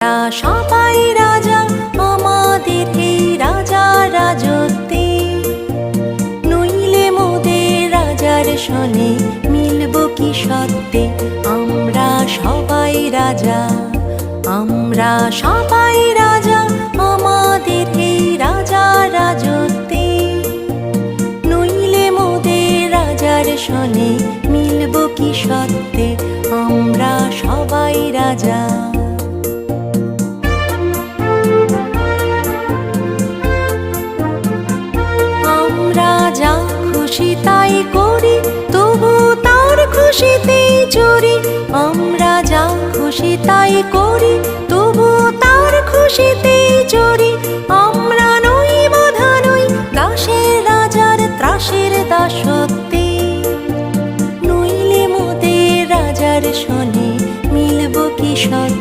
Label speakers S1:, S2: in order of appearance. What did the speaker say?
S1: আমরা সবাই রাজা আমাদের এই রাজা রাজত্বে, নইলে মোদের রাজার সনে মিলব কি সত্যে। আমরা সবাই রাজা, আমরা সবাই রাজা আমাদের এই রাজা রাজত্বে, নইলে মোদের রাজার সনে মিলব কি সত্যে। আমরা সবাই রাজা। আমরা যা খুশি তাই করি, তবু তার খুশিতেই চরি। আমরা যা খুশি তাই করি, তবু তার খুশিতেই চরি। আমরা নই বাধা নই দাসের রাজার ত্রাসের দাসত্বে, নইলে মোদের রাজার সনে মিলব কি সত্যে।